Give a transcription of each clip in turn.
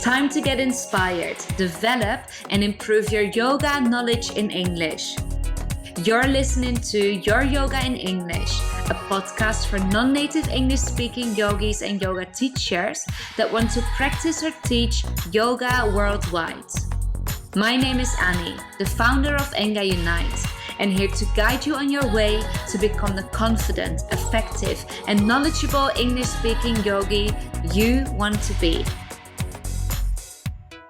Time to get inspired, develop, and improve your yoga knowledge in English. You're listening to Your Yoga in English, a podcast for non-native English-speaking yogis and yoga teachers that want to practice or teach yoga worldwide. My name is Annie, the founder of Enga Unite, and here to guide you on your way to become the confident, effective, and knowledgeable English-speaking yogi you want to be.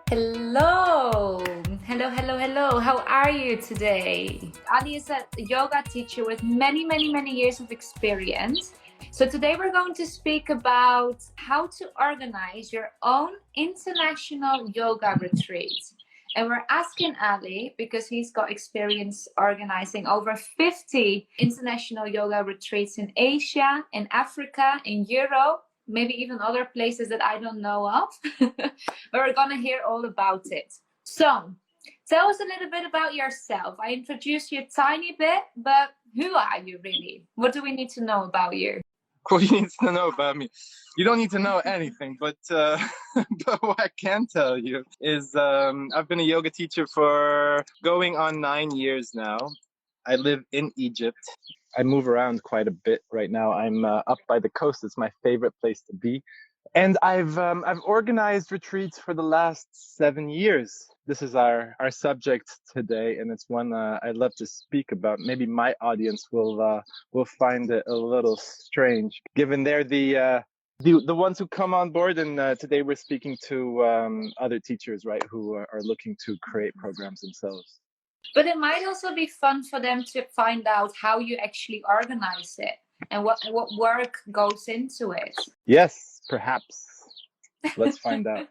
Hello! Hello. How are you today? Ali is a yoga teacher with many years of experience. So today we're going to speak about how to organize your own international yoga retreat. And we're asking Ali, because he's got experience organizing over 50 international yoga retreats in Asia, in Africa, in Europe, maybe even other places that I don't know of. But we're going to hear all about it. So, tell us a little bit about yourself. I introduced you a tiny bit, but who are you really? What do we need to know about you? What do you need to know about me? You don't need to know anything, but what I can tell you is I've been a yoga teacher for going on 9 years now. I live in Egypt. I move around quite a bit right now. I'm up by the coast. It's my favorite place to be. And I've organized retreats for the last 7 years. This is our subject today, and it's one I'd love to speak about. Maybe my audience will find it a little strange, given they're the ones who come on board. And today we're speaking to other teachers, right, who are looking to create programs themselves. But it might also be fun for them to find out how you actually organize it and what work goes into it. Yes, perhaps. Let's find out.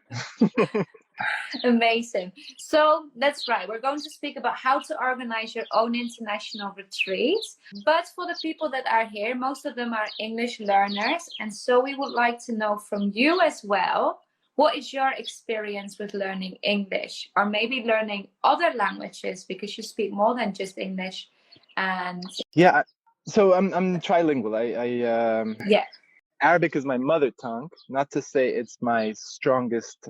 Amazing. So that's right. We're going to speak about how to organize your own international retreats. But for the people that are here, most of them are English learners. And so we would like to know from you as well, what is your experience with learning English or maybe learning other languages, because you speak more than just English? And yeah, so I'm trilingual. I Arabic is my mother tongue. Not to say it's my strongest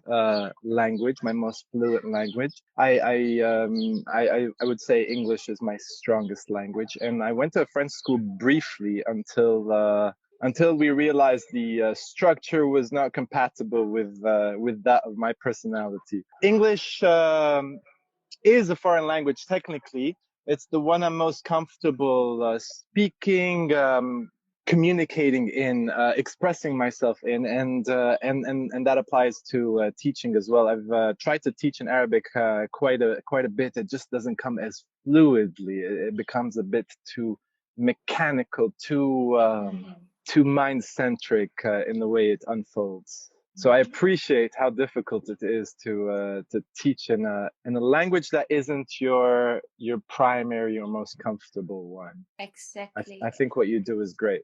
language, my most fluent language. I would say English is my strongest language. And I went to a French school briefly until we realized the structure was not compatible with that of my personality. English is a foreign language technically. It's the one I'm most comfortable speaking, communicating in, expressing myself in, and that applies to teaching as well. I've tried to teach in Arabic quite a bit. It just doesn't come as fluidly. It becomes a bit too mechanical, too mind-centric in the way it unfolds. So I appreciate how difficult it is to teach in a language that isn't your primary or most comfortable one. Exactly. I think what you do is great.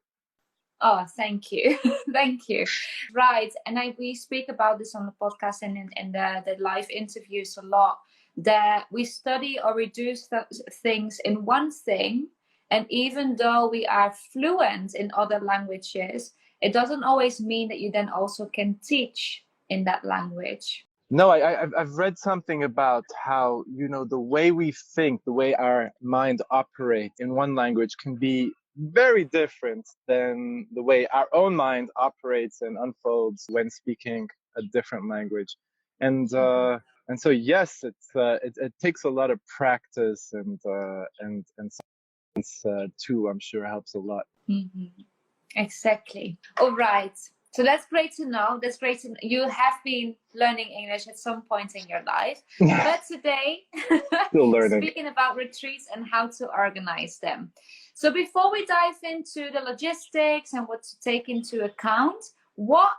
Oh, thank you. Thank you. Right. And we speak about this on the podcast and in the live interviews a lot, that we study or reduce things in one thing. And even though we are fluent in other languages, it doesn't always mean that you then also can teach in that language. No, I've read something about how, the way we think, the way our mind operates in one language can be very different than the way our own mind operates and unfolds when speaking a different language. And so yes, it takes a lot of practice and science too. I'm sure helps a lot. Mm-hmm. Exactly. All right. So that's great to know. That's great to know. You have been learning English at some point in your life. But today, still learning. Speaking about retreats and how to organize them. So before we dive into the logistics and what to take into account, what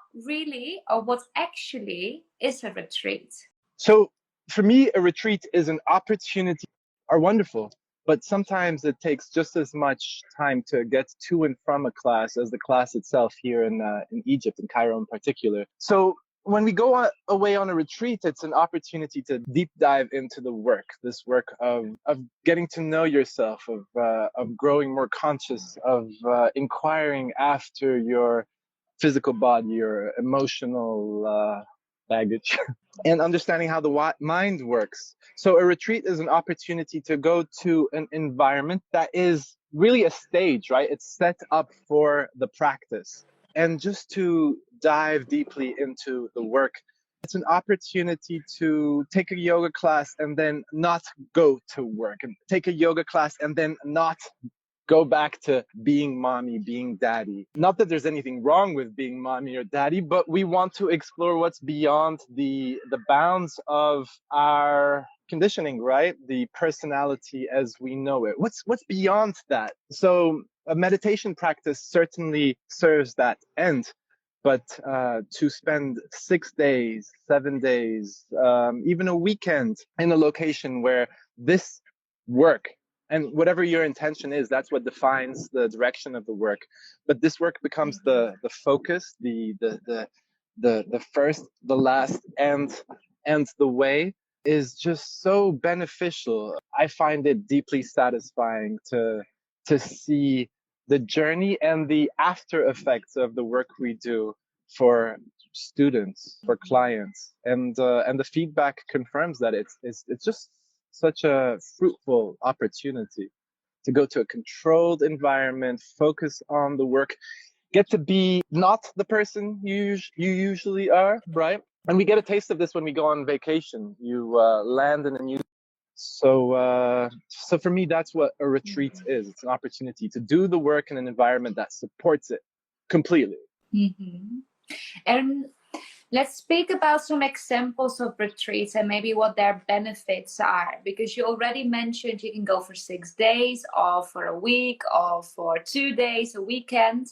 actually is a retreat? So for me, a retreat is an opportunity, are wonderful, but sometimes it takes just as much time to get to and from a class as the class itself here in Egypt, in Cairo in particular. So when we go away on a retreat, it's an opportunity to deep dive into the work, this work of getting to know yourself, of growing more conscious, of inquiring after your physical body, your emotional baggage, and understanding how the mind works. So a retreat is an opportunity to go to an environment that is really a stage, right? It's set up for the practice. And just to dive deeply into the work, it's an opportunity to take a yoga class and then not go to work, and take a yoga class and then not go back to being mommy, being daddy. Not that there's anything wrong with being mommy or daddy, but we want to explore what's beyond the bounds of our conditioning, right? The personality as we know it. What's beyond that? So a meditation practice certainly serves that end. But to spend 6 days, 7 days, even a weekend in a location where this work, and whatever your intention is, that's what defines the direction of the work. But this work becomes the focus, the first, the last, and the way, is just so beneficial. I find it deeply satisfying to see the journey and the after effects of the work we do for students, for clients, and the feedback confirms that it's just such a fruitful opportunity to go to a controlled environment, focus on the work, get to be not the person you usually are, right? And we get a taste of this when we go on vacation. You land in a new. So for me, that's what a retreat is. It's an opportunity to do the work in an environment that supports it completely. Mm-hmm. And let's speak about some examples of retreats and maybe what their benefits are, because you already mentioned you can go for 6 days or for a week or for 2 days, a weekend.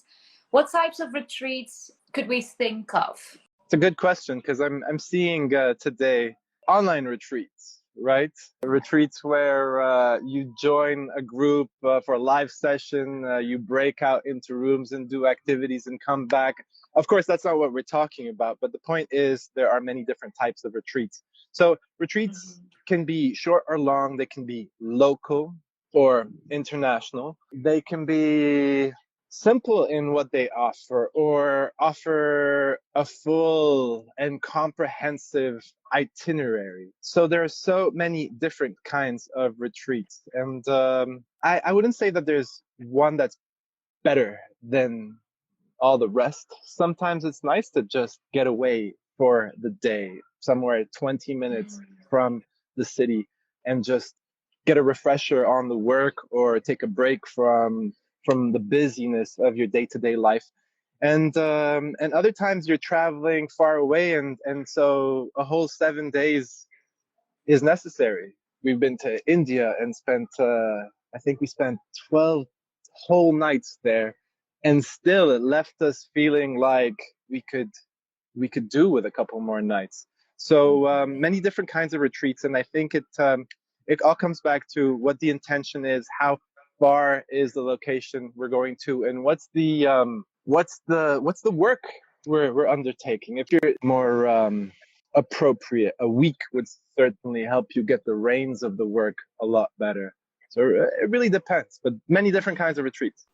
What types of retreats could we think of? It's a good question, because I'm seeing today online retreats, right? Retreats where you join a group for a live session, you break out into rooms and do activities and come back. Of course, that's not what we're talking about, but the point is there are many different types of retreats. So retreats can be short or long. They can be local or international. They can be simple in what they offer, or offer a full and comprehensive itinerary. So there are so many different kinds of retreats. And I wouldn't say that there's one that's better than all the rest. Sometimes it's nice to just get away for the day, somewhere 20 minutes from the city, and just get a refresher on the work, or take a break from the busyness of your day-to-day life. And other times you're traveling far away, and so a whole 7 days is necessary. We've been to India and spent I think we spent 12 whole nights there, and still it left us feeling like we could do with a couple more nights. So many different kinds of retreats, and I think it all comes back to what the intention is, how far is the location we're going to, and what's the work we're undertaking. If you're more appropriate, a week would certainly help you get the reins of the work a lot better. So it really depends, but many different kinds of retreats.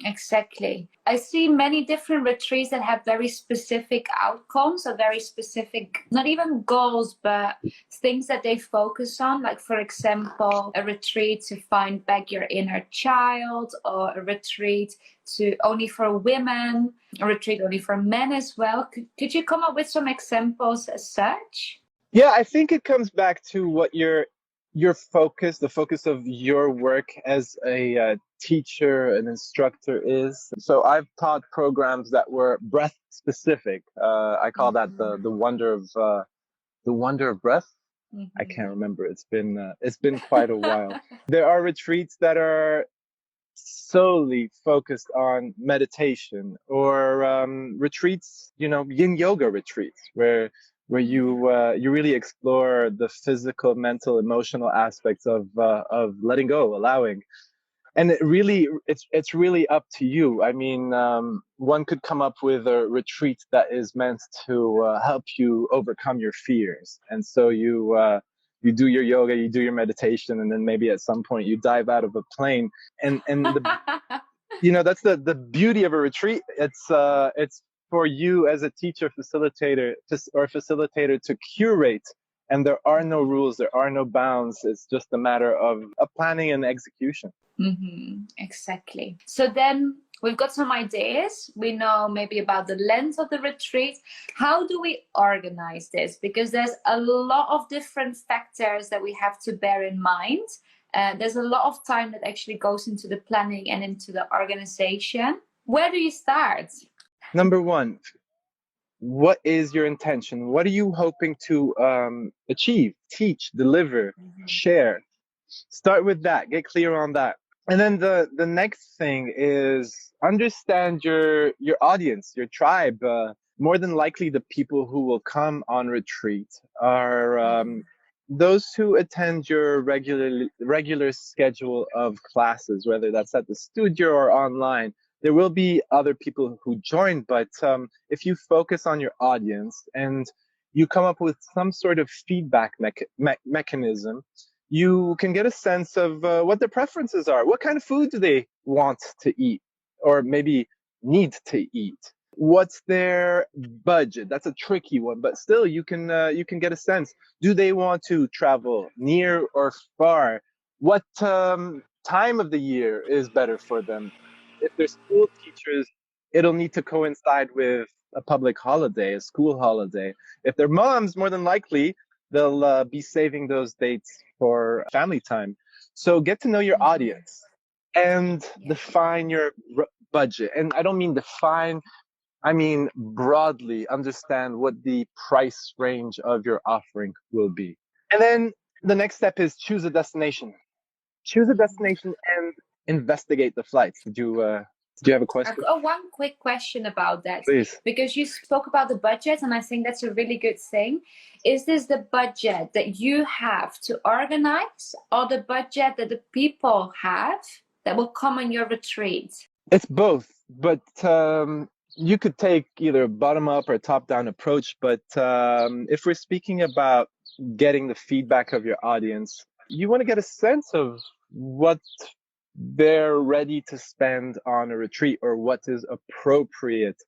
Exactly. I see many different retreats that have very specific outcomes, or very specific, not even goals, but things that they focus on. Like, for example, a retreat to find back your inner child, or a retreat to only for women, a retreat only for men as well. Could you come up with some examples as such? Yeah, I think it comes back to what your focus, the focus of your work as a teacher, an instructor is. So I've taught programs that were breath specific. I call that the wonder of breath. I can't remember. It's been quite a while. There are retreats that are solely focused on meditation, or retreats, yin yoga retreats, where you really explore the physical, mental, emotional aspects of letting go, allowing. And it's really up to you. I mean, one could come up with a retreat that is meant to help you overcome your fears, and so you do your yoga, you do your meditation, and then maybe at some point you dive out of a plane. And that's the beauty of a retreat. It's for you as a teacher facilitator to curate. And there are no rules, there are no bounds. It's just a matter of planning and execution. Exactly. So then we've got some ideas. We know maybe about the length of the retreat. How do we organize this? Because there's a lot of different factors that we have to bear in mind. There's a lot of time that actually goes into the planning and into the organization. Where do you start? Number one, what is your intention? What are you hoping to achieve, teach, deliver, share? Start with that. Get clear on that. And then the next thing is understand your audience, your tribe. More than likely, the people who will come on retreat are those who attend your regular schedule of classes, whether that's at the studio or online. There will be other people who join, but if you focus on your audience and you come up with some sort of feedback mechanism, you can get a sense of what their preferences are. What kind of food do they want to eat or maybe need to eat? What's their budget? That's a tricky one, but still you can get a sense. Do they want to travel near or far? What time of the year is better for them? If they're school teachers, it'll need to coincide with a public holiday, a school holiday. If they're moms, more than likely, they'll be saving those dates for family time. So get to know your audience and define your budget. And I don't mean define, I mean broadly understand what the price range of your offering will be. And then the next step is choose a destination. Choose a destination and investigate the flights. Did you have a question? I've got one quick question about that. Please. Because you spoke about the budget, and I think that's a really good thing. Is this the budget that you have to organize, or the budget that the people have that will come on your retreat? It's both, but you could take either a bottom-up or top-down approach. But if we're speaking about getting the feedback of your audience, you want to get a sense of what they're ready to spend on a retreat or what is appropriate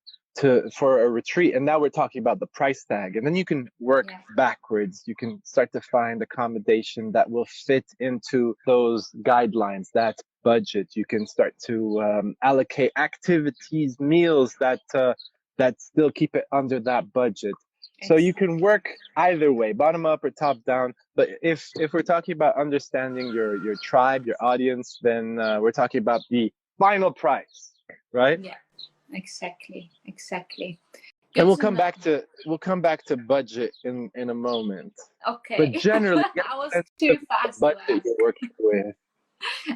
for a retreat. And now we're talking about the price tag. And then you can work backwards. You can start to find accommodation that will fit into those guidelines, that budget. You can start to allocate activities, meals that still keep it under that budget. So you can work either way, bottom up or top down. But if we're talking about understanding your tribe, your audience, then we're talking about the final price, right? Yeah, exactly. Good, and we'll come back to budget in a moment. Okay. But generally, I was too fast. Budget you're working with.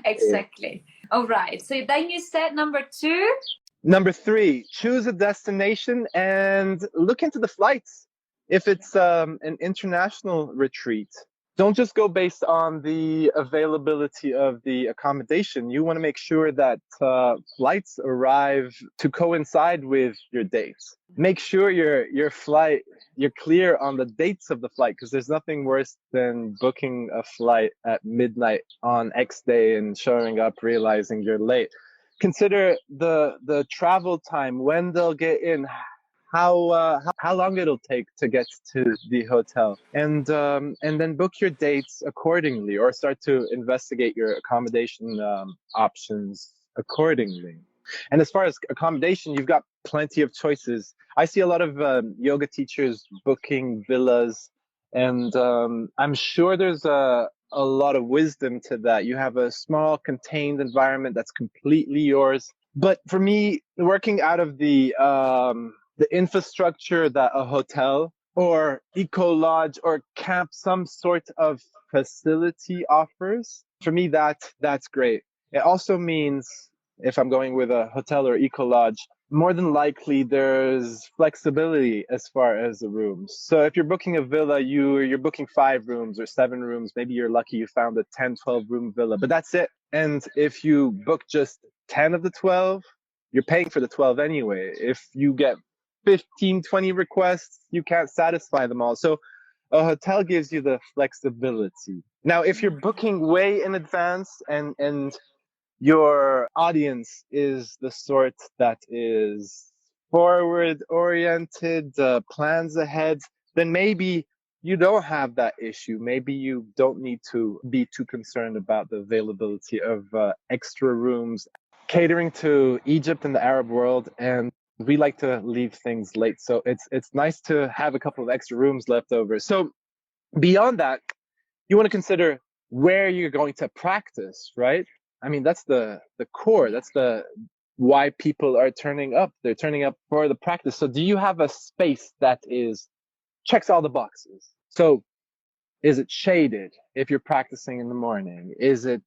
Exactly. All right. So then you said number 2. Number 3, choose a destination and look into the flights. If it's an international retreat, don't just go based on the availability of the accommodation. You want to make sure that flights arrive to coincide with your dates. Make sure you're clear on the dates of the flight, because there's nothing worse than booking a flight at midnight on X day and showing up realizing you're late. Consider the travel time, when they'll get in, how long it'll take to get to the hotel, and then book your dates accordingly, or start to investigate your accommodation options accordingly. And as far as accommodation, you've got plenty of choices. I see a lot of yoga teachers booking villas, and I'm sure there's a lot of wisdom to that. You have a small contained environment that's completely yours. But for me, working out of the infrastructure that a hotel or eco lodge or camp, some sort of facility offers, for me that's great. It also means if I'm going with a hotel or eco lodge, more than likely there's flexibility as far as the rooms. So if you're booking a villa, you're booking 5 rooms or 7 rooms. Maybe you're lucky you found a 10, 12 room villa, but that's it. And if you book just 10 of the 12, you're paying for the 12 anyway. If you get 15, 20 requests, you can't satisfy them all. So a hotel gives you the flexibility. Now, if you're booking way in advance and your audience is the sort that is forward-oriented, plans ahead, then maybe you don't have that issue. Maybe you don't need to be too concerned about the availability of extra rooms. Catering to Egypt and the Arab world, and we like to leave things late, so it's nice to have a couple of extra rooms left over. So beyond that, you want to consider where you're going to practice, right? I mean, that's the core. That's the why people are turning up. They're turning up for the practice. So do you have a space that checks all the boxes? So is it shaded if you're practicing in the morning? Is it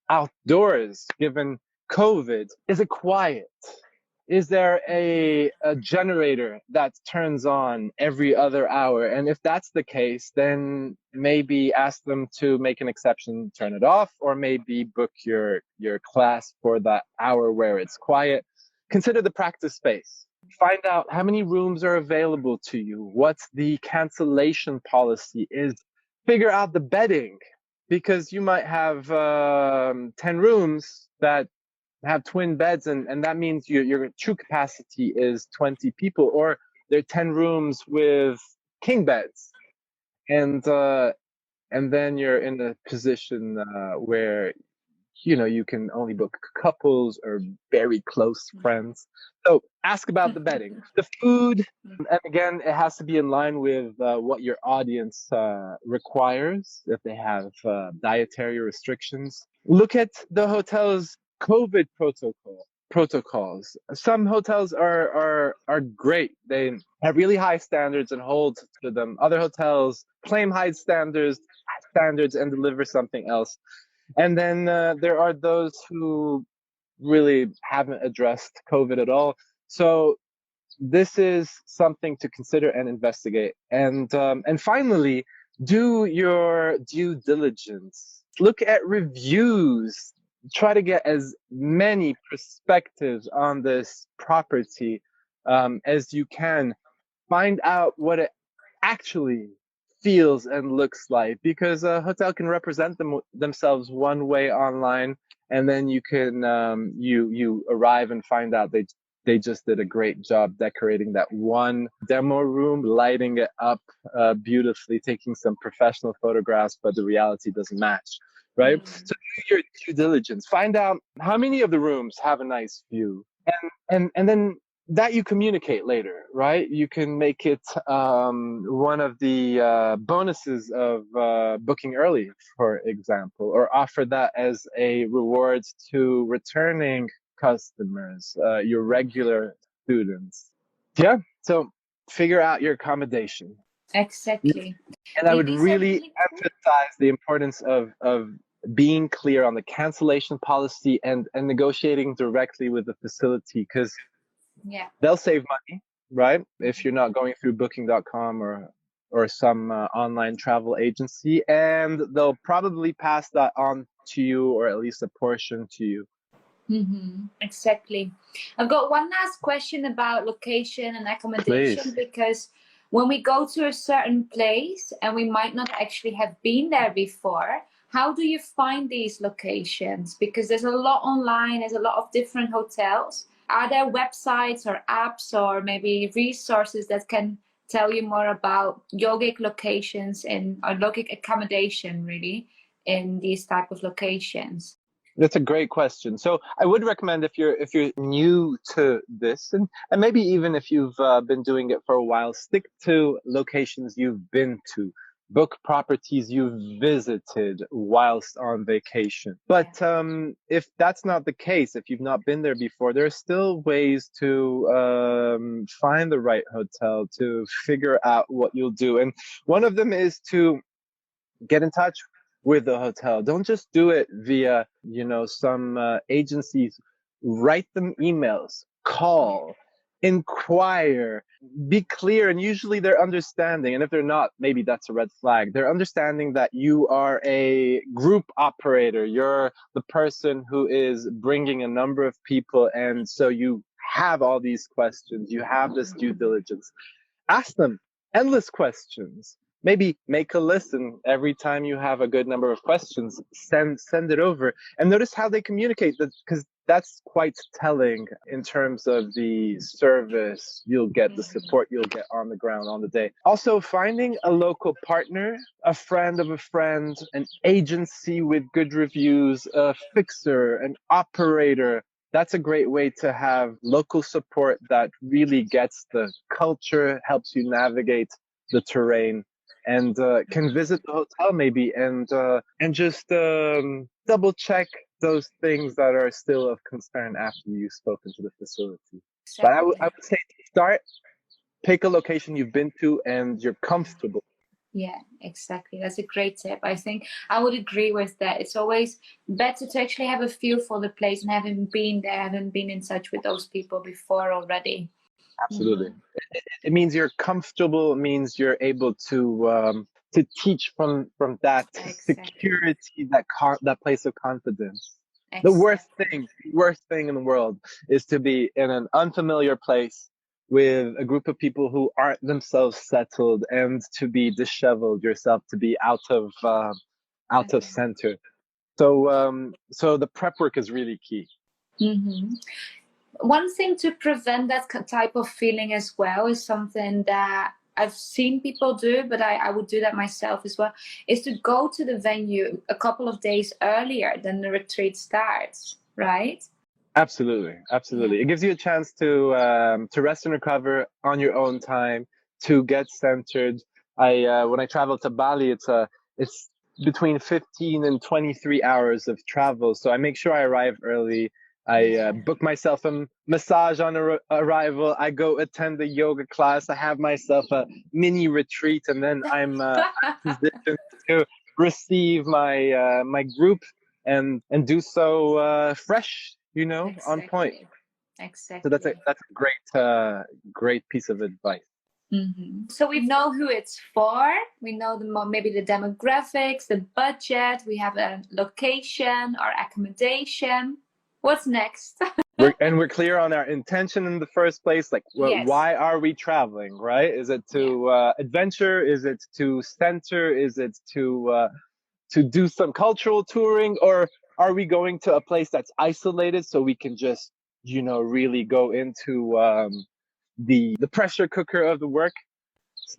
outdoors given COVID? Is it quiet? Is there a generator that turns on every other hour? And if that's the case, then maybe ask them to make an exception, turn it off, or maybe book your class for that hour where it's quiet. Consider the practice space. Find out how many rooms are available to you, what the cancellation policy is. Figure out the bedding, because you might have 10 rooms that have twin beds, and that means your true capacity is 20 people, or there are 10 rooms with king beds, and then you're in a position where you can only book couples or very close friends. So ask about the bedding, the food, and again, it has to be in line with what your audience requires. If they have dietary restrictions, look at the hotel's COVID protocols. Some hotels are great. They have really high standards and hold to them. Other hotels claim high standards and deliver something else. And then there are those who really haven't addressed COVID at all. So this is something to consider and investigate. And finally, do your due diligence. Look at reviews. Try to get as many perspectives on this property as you can. Find out what it actually feels and looks like, because a hotel can represent themselves one way online, and then you can you arrive and find out they just did a great job decorating that one demo room, lighting it up beautifully, taking some professional photographs, but the reality doesn't match, right? So do your due diligence. Find out how many of the rooms have a nice view, and then that you communicate later, right? You can make it one of the bonuses of booking early, for example, or offer that as a reward to returning customers, your regular students. Yeah, so figure out your accommodation. Exactly. And I would really emphasize the importance of being clear on the cancellation policy and negotiating directly with the facility, because they'll save money, right? If you're not going through booking.com or some online travel agency, and they'll probably pass that on to you, or at least a portion to you. Exactly. I've got one last question about location and accommodation. Please. Because when we go to a certain place and we might not actually have been there before, how do you find these locations? Because there's a lot online, there's a lot of different hotels. Are there websites or apps or maybe resources that can tell you more about yogic locations or yogic accommodation, really, in these type of locations? That's a great question. So I would recommend, if you're new to this, and maybe even if you've been doing it for a while, stick to locations you've been to. Book properties you've visited whilst on vacation. But if that's not the case, if you've not been there before, there are still ways to find the right hotel, to figure out what you'll do. And one of them is to get in touch with the hotel. Don't just do it via, some agencies. Write them emails, call, inquire, be clear, and usually they're understanding. And if they're not, maybe that's a red flag. They're understanding that you are a group operator. You're the person who is bringing a number of people, and so you have all these questions. You have this due diligence. Ask them endless questions. Maybe make a list, and every time you have a good number of questions, send it over, and notice how they communicate. Because that's quite telling in terms of the service you'll get, the support you'll get on the ground on the day. Also, finding a local partner, a friend of a friend, an agency with good reviews, a fixer, an operator. That's a great way to have local support that really gets the culture, helps you navigate the terrain, and can visit the hotel maybe and just double check those things that are still of concern after you've spoken to the facility. Exactly. But I would say start, pick a location you've been to and you're comfortable. Yeah, exactly. That's a great tip. I think I would agree with that. It's always better to actually have a feel for the place and having been there, having been in touch with those people before already. Absolutely. It means you're comfortable. It means you're able to teach from that security, that place of confidence. Exactly. The worst thing in the world is to be in an unfamiliar place with a group of people who aren't themselves settled and to be disheveled yourself, to be out of center. So the prep work is really key. Mm-hmm. One thing to prevent that type of feeling as well is something that I've seen people do, but I would do that myself as well, is to go to the venue a couple of days earlier than the retreat starts, right? Absolutely. Yeah. It gives you a chance to rest and recover on your own time, to get centered. When I travel to Bali, it's between 15 and 23 hours of travel, so I make sure I arrive early. I book myself a massage on arrival. I go attend the yoga class. I have myself a mini retreat, and then I'm positioned to receive my my group and do so fresh, exactly. On point. Exactly. So that's a great piece of advice. Mm-hmm. So we know who it's for. We know maybe the demographics, the budget. We have a location or accommodation. What's next? We're clear on our intention in the first place. Like, why are we traveling, right? Is it to adventure? Is it to center? Is it to do some cultural touring? Or are we going to a place that's isolated so we can just, really go into the pressure cooker of the work?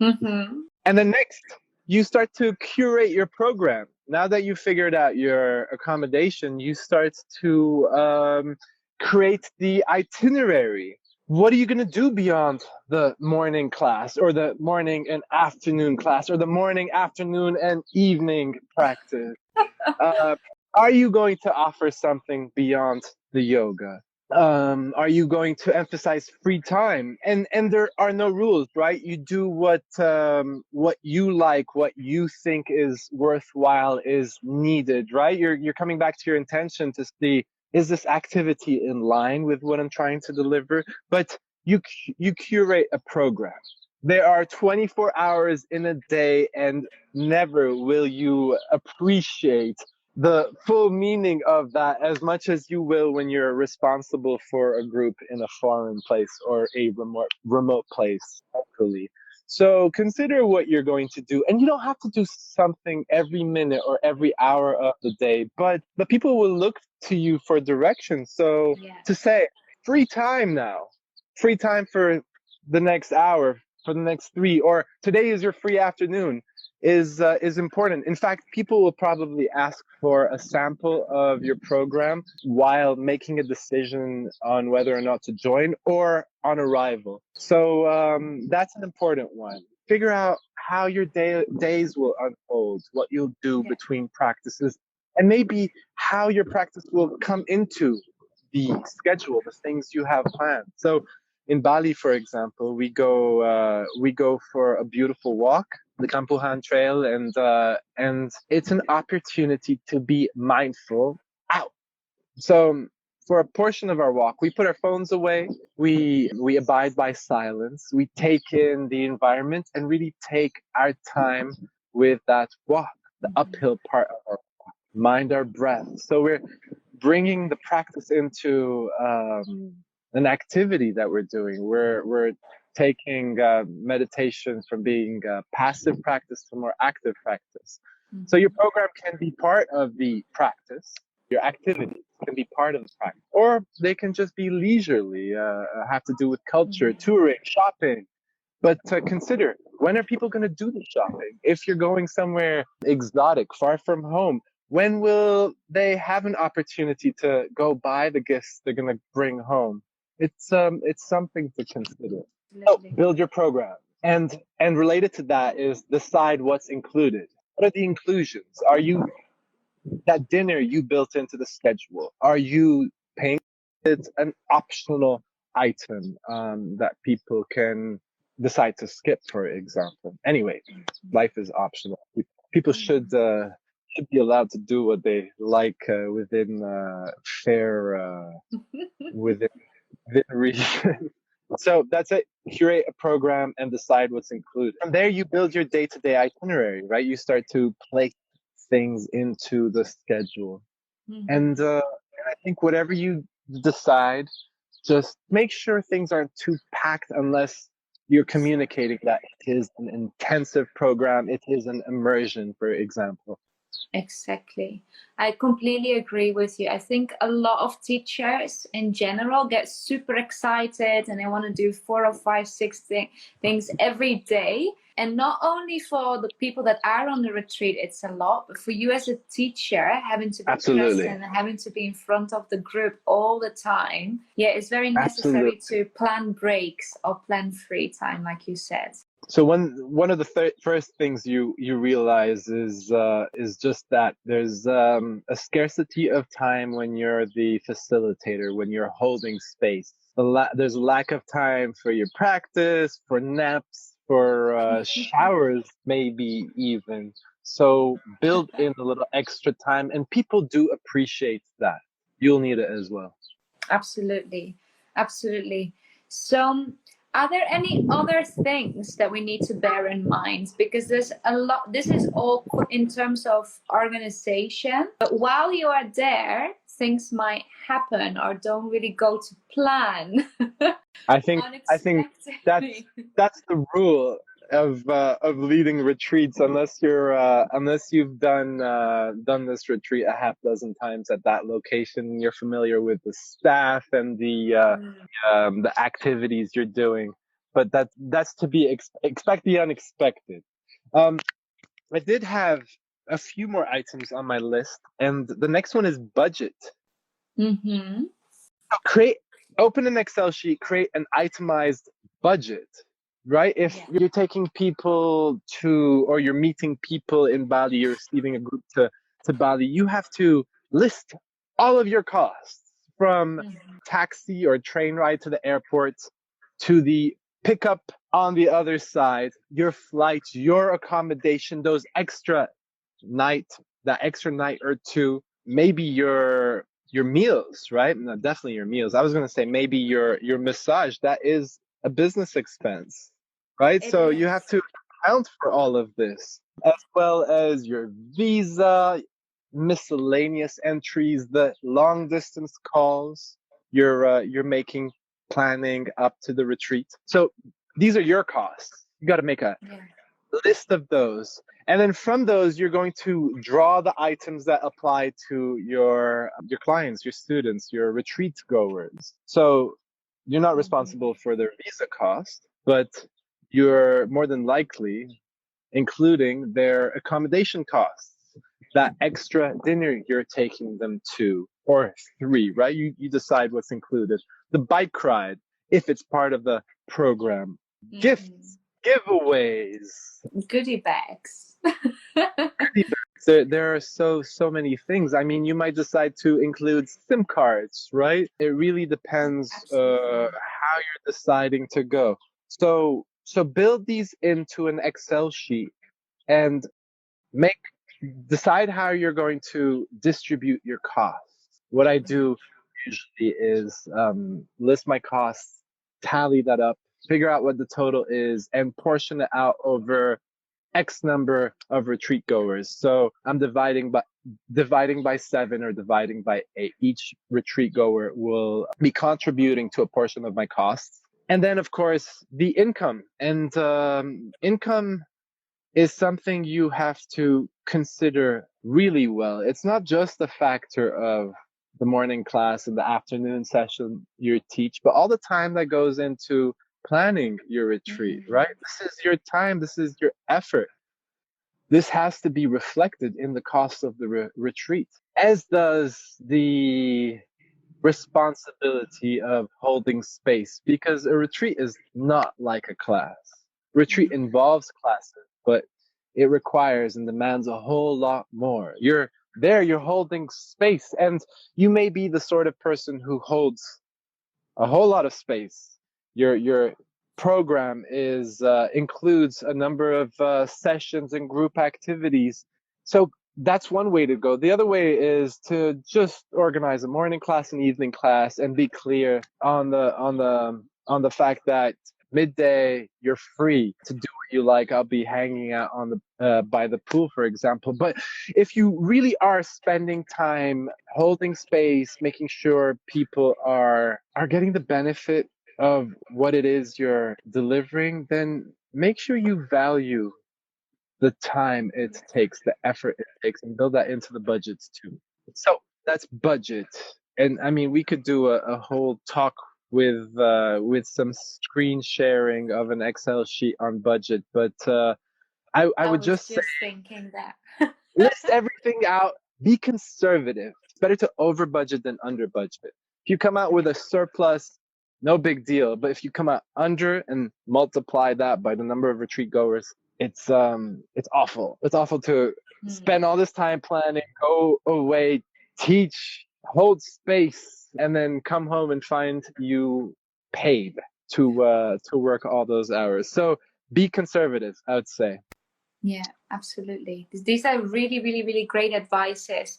Mm-hmm. And then next, you start to curate your program. Now that you've figured out your accommodation, you start to create the itinerary. What are you going to do beyond the morning class or the morning and afternoon class or the morning, afternoon, and evening practice? Are you going to offer something beyond the yoga? Are you going to emphasize free time? And there are no rules, right? You do what you like, what you think is worthwhile, is needed, right? You're coming back to your intention to see, is this activity in line with what I'm trying to deliver? But you curate a program. There are 24 hours in a day, and never will you appreciate the full meaning of that as much as you will when you're responsible for a group in a foreign place or a remote place, hopefully. So consider what you're going to do. And you don't have to do something every minute or every hour of the day, but people will look to you for direction. So to say, free time now, free time for the next hour, for the next 3, or today is your free afternoon, is important. In fact, people will probably ask for a sample of your program while making a decision on whether or not to join or on arrival. So that's an important one. Figure out how your days will unfold, what you'll do between practices, and maybe how your practice will come into the schedule, the things you have planned. So in Bali, for example, we go for a beautiful walk, the Kampuhan Trail, and it's an opportunity to be mindful out. So for a portion of our walk, we put our phones away, we abide by silence, we take in the environment and really take our time with that walk, the uphill part of our walk, mind our breath. So we're bringing the practice into an activity that we're doing. We're taking meditation from being passive practice to more active practice. Mm-hmm. So your program can be part of the practice, your activity. can be part of the practice. Or they can just be leisurely, have to do with culture, touring, shopping. But consider, when are people going to do the shopping? If you're going somewhere exotic, far from home, when will they have an opportunity to go buy the gifts they're going to bring home? It's something to consider. So build your program. And related to that is decide what's included. What are the inclusions? Are you that dinner you built into the schedule? Are you paying? It's an optional item that people can decide to skip, for example. Anyway, life is optional. People should be allowed to do what they like within fair within reason. So that's it. Curate a program and decide what's included. From there, you build your day-to-day itinerary, right? You start to place things into the schedule. And I think whatever you decide, just make sure things aren't too packed unless you're communicating that it is an intensive program, it is an immersion, for example. Exactly. I completely agree with you. I think a lot of teachers in general get super excited and they want to do 4 or 5, 6 things every day. And not only for the people that are on the retreat, it's a lot, but for you as a teacher, having to be present and having to be in front of the group all the time. Yeah, it's very necessary to plan breaks or plan free time, like you said. So one of the first things you realize is just that there's a scarcity of time when you're the facilitator, when you're holding space. There's a lack of time for your practice, for naps, for showers, maybe even. So build in a little extra time, and people do appreciate that. You'll need it as well. Absolutely. So are there any other things that we need to bear in mind? Because there's a lot, this is all in terms of organization, but while you are there, things might happen or don't really go to plan. I think that's the rule of leading retreats, unless you've done this retreat a half dozen times at that location, you're familiar with the staff and the activities you're doing. But that's to be expect the unexpected. I did have a few more items on my list, and the next one is budget. Open an Excel sheet, create an itemized budget, right? If you're taking people or you're meeting people in Bali, you're leading a group to Bali, you have to list all of your costs, from taxi or train ride to the airport, to the pickup on the other side, your flights, your accommodation, that extra night or two, maybe your meals, right? No, definitely your meals. I was going to say maybe your massage. That is a business expense, right? So you have to account for all of this, as well as your visa, miscellaneous entries, the long distance calls you're making, planning up to the retreat. So these are your costs. You got to make a list of those. And then from those, you're going to draw the items that apply to your clients, your students, your retreat goers. So you're not responsible for their visa cost, but you're more than likely including their accommodation costs, that extra dinner you're taking them to, or 3, right? You decide what's included. The bike ride, if it's part of the program. Gifts, giveaways, goodie bags. There are so many things. I mean, you might decide to include SIM cards, right? It really depends how you're deciding to go. So build these into an Excel sheet and decide how you're going to distribute your costs. What I do usually is list my costs, tally that up, figure out what the total is, and portion it out over X number of retreat goers. So I'm dividing by 7 or dividing by 8. Each retreat goer will be contributing to a portion of my costs. And then, of course, the income. And income is something you have to consider really well. It's not just a factor of the morning class and the afternoon session you teach, but all the time that goes into planning your retreat, right? This is your time. This is your effort. This has to be reflected in the cost of the retreat, as does the responsibility of holding space, because a retreat is not like a class. Retreat involves classes, but it requires and demands a whole lot more. You're there, you're holding space, and you may be the sort of person who holds a whole lot of space. Your program is includes a number of sessions and group activities. So that's one way to go. The other way is to just organize a morning class and evening class and be clear on the fact that midday you're free to do what you like. I'll be hanging out on the by the pool, for example. But if you really are spending time holding space, making sure people are getting the benefit of what it is you're delivering, then make sure you value the time it takes, the effort it takes, and build that into the budgets too. So that's budget. And I mean, we could do a whole talk with some screen sharing of an Excel sheet on budget, but I would just say, thinking that. list everything out, be conservative. It's better to over budget than under budget. If you come out with a surplus, no big deal. But if you come out under and multiply that by the number of retreat goers, it's awful. It's awful to spend all this time planning, go away, teach, hold space, and then come home and find you paid to work all those hours. So be conservative, I would say. Yeah, absolutely. These are really, really, really great advices.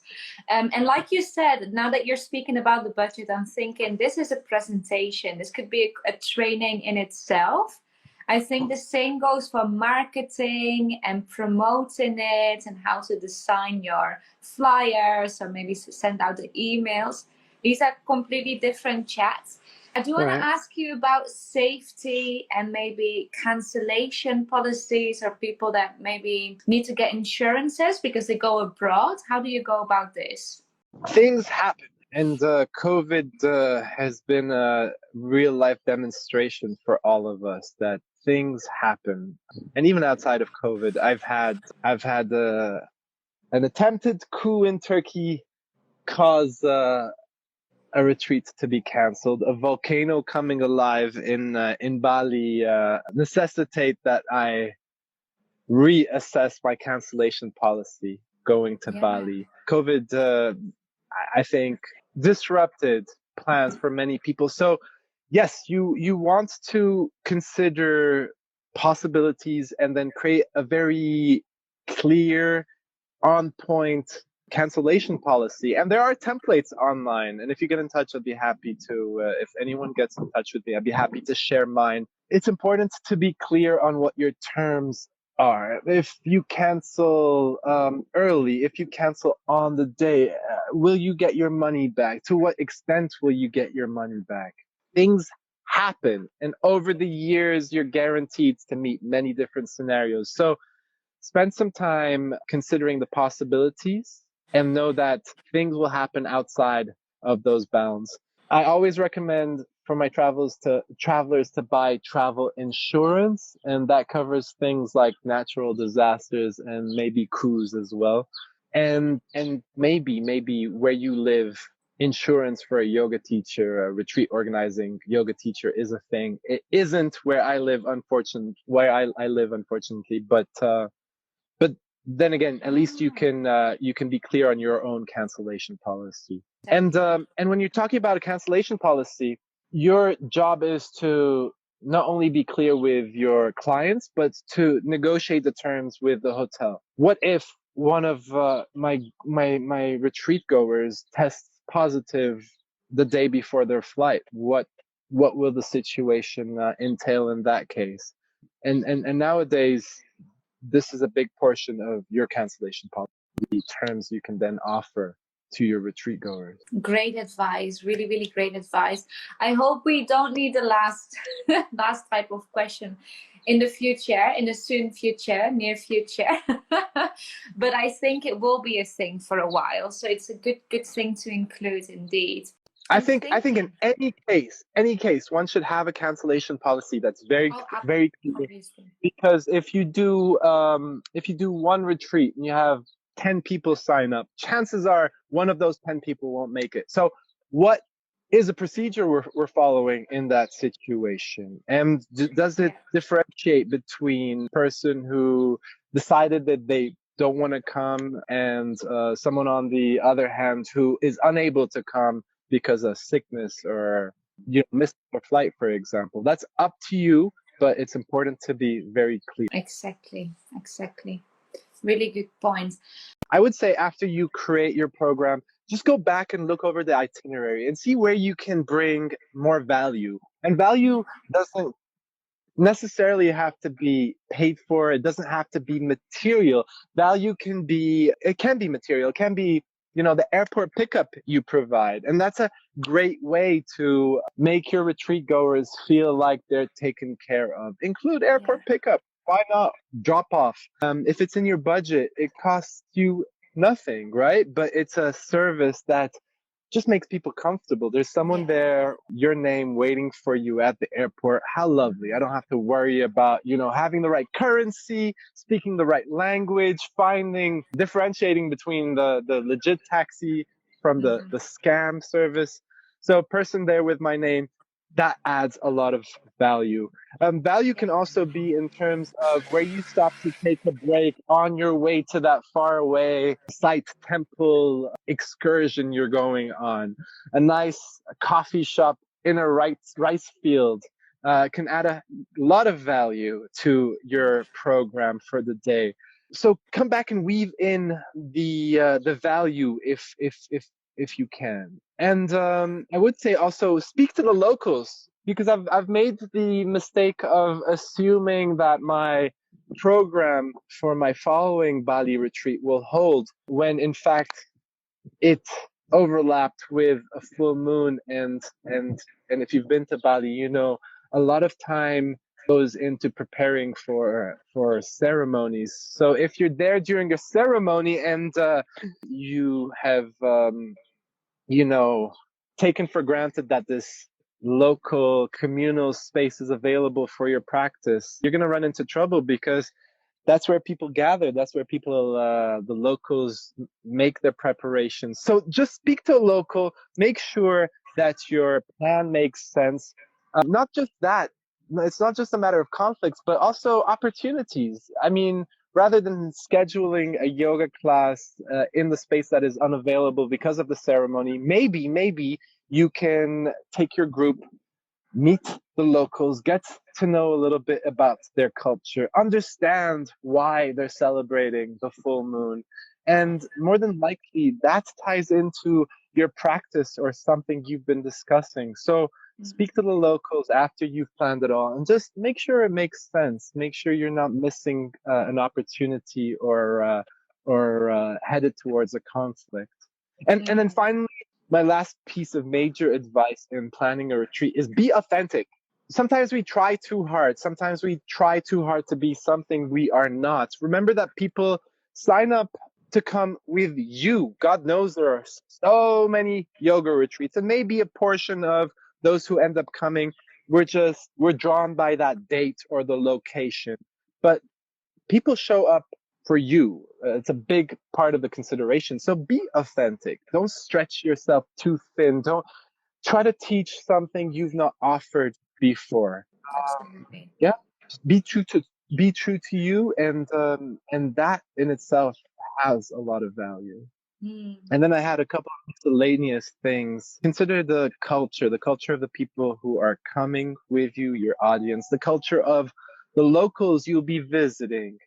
And like you said, now that you're speaking about the budget, I'm thinking this is a presentation. This could be a training in itself. I think the same goes for marketing and promoting it and how to design your flyers or maybe send out the emails. These are completely different chats. I do want to ask you about safety and maybe cancellation policies, or people that maybe need to get insurances because they go abroad. How do you go about this? Things happen. And COVID has been a real life demonstration for all of us that things happen. And even outside of COVID, I've had an attempted coup in Turkey cause a retreat to be canceled. A volcano coming alive in Bali necessitate that I reassess my cancellation policy going to Bali. COVID, I think, disrupted plans for many people. So yes, you want to consider possibilities and then create a very clear, on point cancellation policy. And there are templates online. And if you get in touch, I'd be happy to, if anyone gets in touch with me, I'd be happy to share mine. It's important to be clear on what your terms are. If you cancel early, if you cancel on the day, will you get your money back? To what extent will you get your money back? Things happen. And over the years, you're guaranteed to meet many different scenarios. So spend some time considering the possibilities and know that things will happen outside of those bounds. I always recommend for my travelers to buy travel insurance, and that covers things like natural disasters and maybe coups as well. And maybe where you live, insurance for a yoga teacher, a retreat organizing yoga teacher is a thing. It isn't where I live, unfortunately, but then again, at least you can be clear on your own cancellation policy. And when you're talking about a cancellation policy, your job is to not only be clear with your clients, but to negotiate the terms with the hotel. What if one of my retreat goers tests positive the day before their flight? What will the situation entail in that case? And nowadays, this is a big portion of your cancellation policy, the terms you can then offer to your retreat goers. Great advice, really, really great advice. I hope we don't need the last type of question. in the future, in the soon future, near future. But I think it will be a thing for a while. So it's a good thing to include indeed. I think in any case, one should have a cancellation policy that's very clear. Obviously. Because if you do one retreat and you have 10 people sign up, chances are one of those 10 people won't make it. So what is a procedure we're following in that situation? And does it differentiate between a person who decided that they don't want to come and someone on the other hand who is unable to come because of sickness or missed a flight, for example? That's up to you, but it's important to be very clear. Exactly. Really good point. I would say after you create your program, just go back and look over the itinerary and see where you can bring more value. And value doesn't necessarily have to be paid for. It doesn't have to be material. Value can be material. It can be, the airport pickup you provide. And that's a great way to make your retreat goers feel like they're taken care of. Include airport pickup. Why not? Drop off. If it's in your budget, it costs you nothing, right? But it's a service that just makes people comfortable. There's someone there, your name waiting for you at the airport. How lovely. I don't have to worry about, having the right currency, speaking the right language, differentiating between the legit taxi from the scam service. So a person there with my name, that adds a lot of value. Value can also be in terms of where you stop to take a break on your way to that faraway site temple excursion you're going on. A nice coffee shop in a rice field can add a lot of value to your program for the day. So come back and weave in the value if you can. And I would say also speak to the locals, because I've made the mistake of assuming that my program for my following Bali retreat will hold, when in fact it overlapped with a full moon. And if you've been to Bali, a lot of time goes into preparing for ceremonies. So if you're there during a ceremony and you have taken for granted that this local communal space is available for your practice, you're going to run into trouble, because that's where people gather. That's where people, the locals, make their preparations. So just speak to a local, make sure that your plan makes sense. Not just that, it's not just a matter of conflicts, but also opportunities. I mean, rather than scheduling a yoga class in the space that is unavailable because of the ceremony, maybe you can take your group, meet the locals, get to know a little bit about their culture, understand why they're celebrating the full moon. And more than likely, that ties into your practice or something you've been discussing. So speak to the locals after you've planned it all and just make sure it makes sense. Make sure you're not missing an opportunity or headed towards a conflict. And then finally, my last piece of major advice in planning a retreat is be authentic. Sometimes we try too hard. Sometimes we try too hard to be something we are not. Remember that people sign up to come with you. God knows there are so many yoga retreats, and maybe a portion of those who end up coming, we're drawn by that date or the location. But people show up for you. It's a big part of the consideration. So be authentic. Don't stretch yourself too thin. Don't try to teach something you've not offered before. Absolutely. Yeah, be true to you, and that in itself has a lot of value. And then I had a couple of miscellaneous things. Consider the culture of the people who are coming with you, your audience, the culture of the locals you'll be visiting.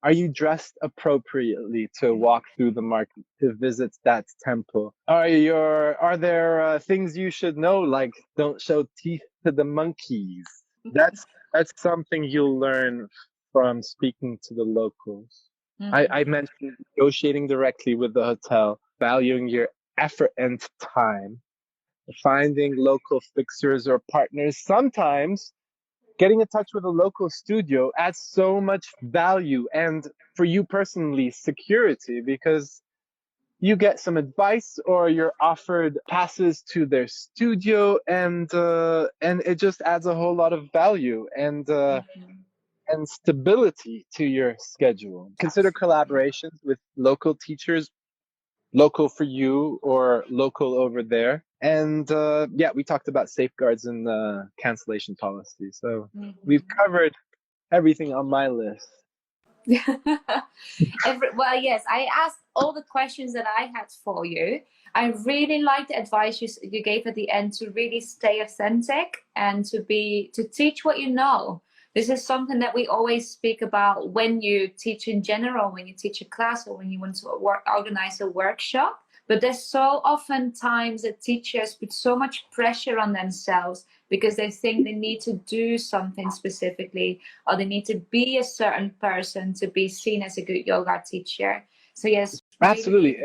Are you dressed appropriately to walk through the market, to visit that temple? Are there things you should know, like don't show teeth to the monkeys? That's something you'll learn from speaking to the locals. I mentioned negotiating directly with the hotel, valuing your effort and time, finding local fixers or partners. Sometimes getting in touch with a local studio adds so much value, and for you personally, security, because you get some advice or you're offered passes to their studio, and it just adds a whole lot of value and stability to your schedule. Consider collaborations with local teachers, local for you or local over there. And yeah, we talked about safeguards and cancellation policy. So we've covered everything on my list. Well, yes, I asked all the questions that I had for you. I really like the advice you gave at the end to really stay authentic and to teach what you know. This is something that we always speak about when you teach in general, when you teach a class, or when you want to organize a workshop. But there's so often times that teachers put so much pressure on themselves because they think they need to do something specifically, or they need to be a certain person to be seen as a good yoga teacher. So yes, absolutely.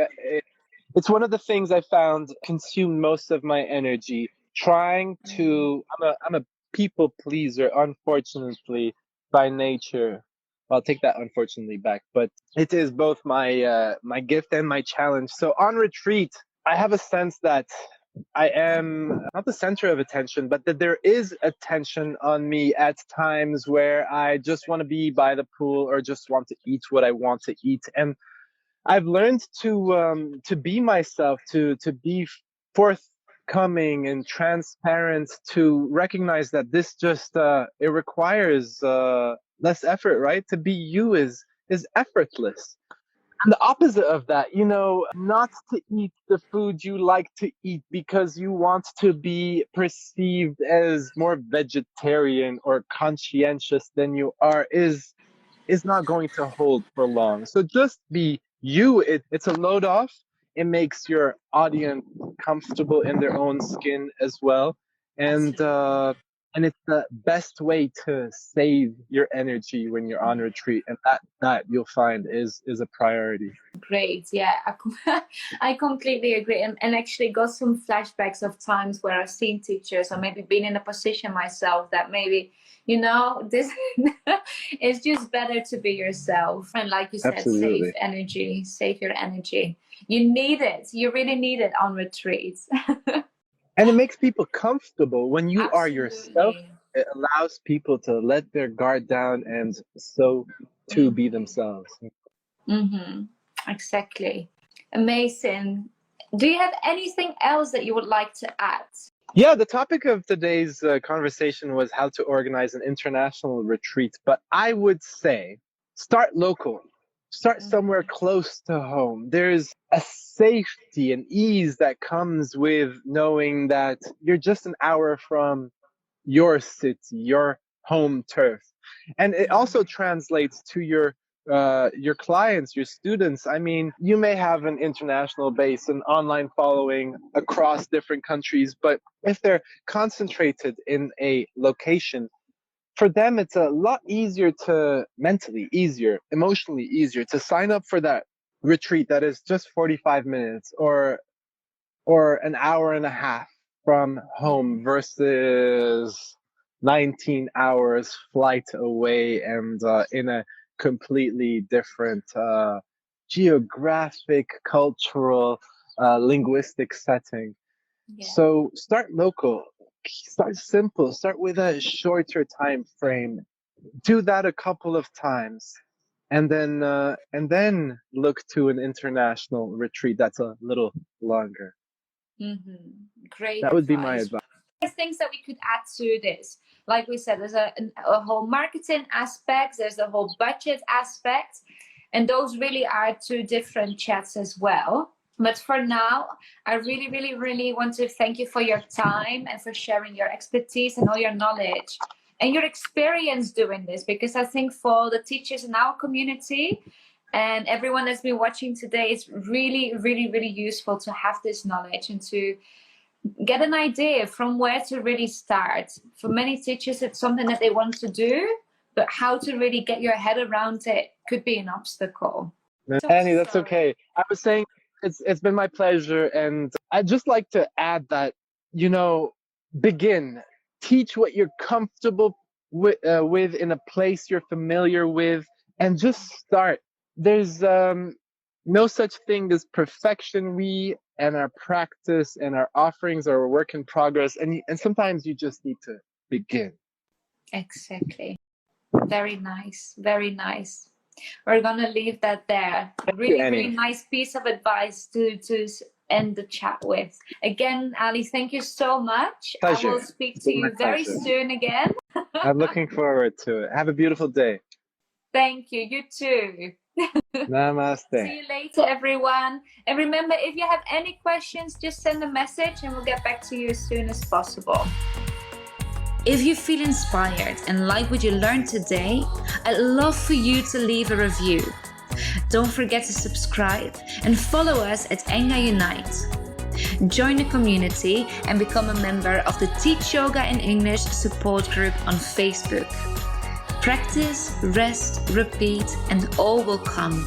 It's one of the things I found consumed most of my energy. Trying to, I'm a people pleaser, unfortunately, by nature. I'll take that unfortunately back, but it is both my my gift and my challenge. So on retreat, I have a sense that I am not the center of attention, but that there is attention on me at times where I just want to be by the pool or just want to eat what I want to eat. And I've learned to be myself, to be forthcoming and transparent, to recognize that this just it requires less effort, right? To be you is effortless. And the opposite of that, you know, not to eat the food you like to eat because you want to be perceived as more vegetarian or conscientious than you are is not going to hold for long. So just be you. It's a load off. It makes your audience comfortable in their own skin as well. And it's the best way to save your energy when you're on retreat. And that you'll find is a priority. Great. Yeah, I completely agree. And actually got some flashbacks of times where I've seen teachers or maybe been in a position myself that maybe, you know, this it's just better to be yourself. And like you said, Absolutely. save your energy. You need it. You really need it on retreats. And it makes people comfortable when you Absolutely. are yourself. It allows people to let their guard down and so to be themselves. Exactly. Amazing. Do you have anything else that you would like to add? Yeah, the topic of today's conversation was how to organize an international retreat. But I would say start local. Start somewhere close to home. There's a safety and ease that comes with knowing that you're just an hour from your city, your home turf. And it also translates to your clients, your students. I mean, you may have an international base, an online following across different countries, but if they're concentrated in a location, for them it's a lot easier to mentally easier, emotionally easier to sign up for that retreat that is just 45 minutes or an hour and a half from home versus 19 hours flight away and in a completely different geographic, cultural, linguistic setting. Yeah. So start local, start simple, start with a shorter time frame. Do that a couple of times. And then look to an international retreat that's a little longer. Great. That would be my advice. There's things that we could add to this. Like we said, there's a whole marketing aspect, there's a whole budget aspect, and those really are two different chats as well. But for now, I really, really, really want to thank you for your time and for sharing your expertise and all your knowledge and your experience doing this, because I think for the teachers in our community and everyone that's been watching today, it's really, really, really useful to have this knowledge and to get an idea from where to really start. For many teachers, it's something that they want to do, but how to really get your head around it could be an obstacle. Annie, that's okay. I was saying it's been my pleasure, and I'd just like to add that, you know, teach what you're comfortable with in a place you're familiar with, and just start. There's no such thing as perfection. We and our practice and our offerings are a work in progress, and sometimes you just need to begin. Exactly. Very nice. Very nice. We're gonna leave that there. Really nice piece of advice to end the chat with. Again, Ali, thank you so much. Pleasure. I will speak to you very soon again. I'm looking forward to it. Have a beautiful day. Thank you. You too. Namaste. See you later, everyone. And remember, if you have any questions, just send a message and we'll get back to you as soon as possible. If you feel inspired and like what you learned today, I'd love for you to leave a review. Don't forget to subscribe and follow us at Enga Unite. Join the community and become a member of the Teach Yoga in English support group on Facebook. Practice, rest, repeat, and all will come.